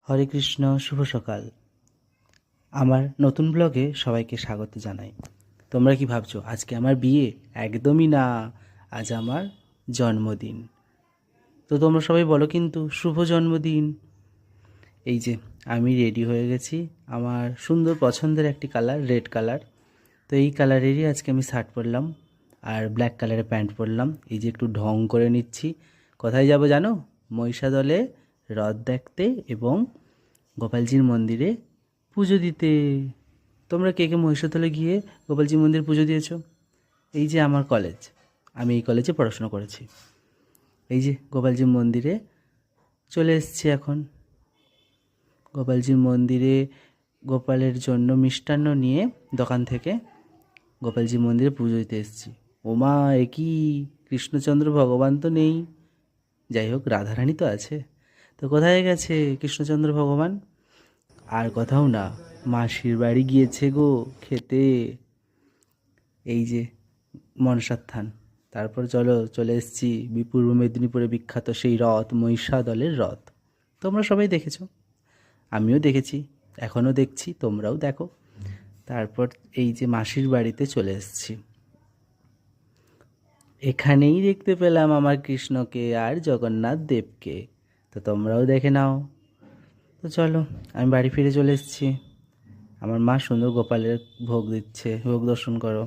হরে কৃষ্ণ, শুভ সকাল। আমার নতুন ব্লগে সবাইকে স্বাগত জানাই। তোমরা কি ভাবছো আজকে আমার বিয়ে? একদমই না, আজ আমার জন্মদিন। তো তোমরা সবাই বলো কিন্তু শুভ জন্মদিন। এই যে আমি রেডি হয়ে গেছি, আমার সুন্দর পছন্দের একটি কালার রেড কালার। তো এই কালারেরই আজকে আমি শার্ট পরলাম আর ব্ল্যাক কালারের প্যান্ট পরলাম। এই যে একটু ঢং করে নিচ্ছি। কোথায় যাব জানো? মহিষাদলে রথ দেখতে এবং গোপালজির মন্দিরে পুজো দিতে। তোমরা কে কে মহিষাদলে গিয়ে গোপালজি মন্দির পুজো দিয়েছো? এই যে আমার কলেজ, আমি এই কলেজে পড়াশোনা করেছি। এই যে গোপালজির মন্দিরে চলে এসেছি এখন। গোপালজির মন্দিরে গোপালের জন্য মিষ্টান্ন নিয়ে দোকান থেকে গোপালজি মন্দিরে পুজো দিতে এসেছি। ওমা, এ কি, কৃষ্ণচন্দ্র ভগবান তো নেই। যাই হোক, রাধারানী তো আছে। তো কোথায় গেছে কৃষ্ণচন্দ্র ভগবান? আর কোথাও না, মাসির বাড়ি গিয়েছে গো খেতে। এই যে মনসার থান। তারপর চলে এসেছি পূর্ব মেদিনীপুরে বিখ্যাত সেই রথ, মহিষাদলের রথ। তোমরা সবাই দেখেছো, আমিও দেখেছি, এখনও দেখছি, তোমরাও দেখো। তারপর এই যে মাসির বাড়িতে চলে এসেছি। এখানেই দেখতে পেলাম আমার কৃষ্ণকে আর জগন্নাথ দেবকে। তো তোমরাও দেখে নাও। তো চলো, আমি বাড়ি ফিরে চলে এসেছি। আমার মা সুন্দর গোপালের ভোগ দিচ্ছে, ভোগ দর্শন করো।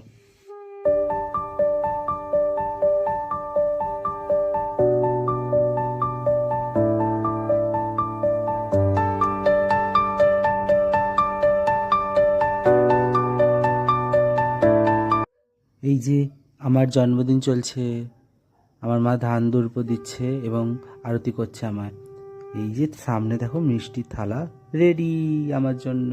এই যে আমার জন্মদিন চলছে, আমার মা ধান দুর্ব দিচ্ছে এবং আরতি করছে আমার। এই যে সামনে দেখো মিষ্টির থালা রেডি আমার জন্য।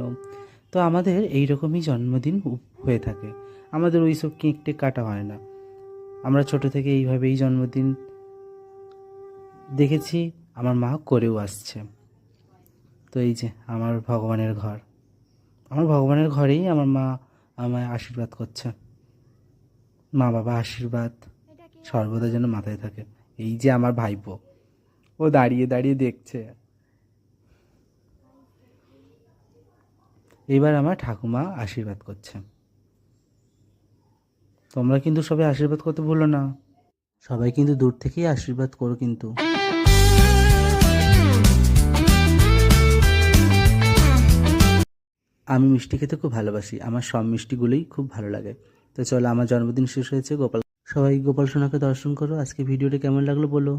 তো আমাদের এই রকমই জন্মদিন হয়ে থাকে, আমাদের ওই সব কেক টেক কাটা হয় না। আমরা ছোট থেকে এইভাবেই জন্মদিন দেখেছি, আমার মা করেও আসছে। তো এই যে আমার ভগবানের ঘর, আমার ভগবানের ঘরেই আমার মা আমায় আশীর্বাদ করছে। মা বাবা আশীর্বাদ সর্বদা যেন মাথায় থাকে। এই যে আমার ভাইপো, ও দাঁড়িয়ে দাঁড়িয়ে দেখছে। এবার আমার ঠাকুমা আশীর্বাদ করছে। তোমরা কিন্তু সবাই আশীর্বাদ করতে ভুলো না, সবাই কিন্তু দূর থেকেই আশীর্বাদ করো কিন্তু। আমি মিষ্টি খেতে খুব ভালোবাসি, আমার সব মিষ্টিগুলোই খুব ভালো লাগে। তো চলো, আমার জন্মদিন শেষ হয়েছে। সবাই গোপাল সোনাকে দর্শন করো। আজকে ভিডিওটা কেমন লাগলো বলো।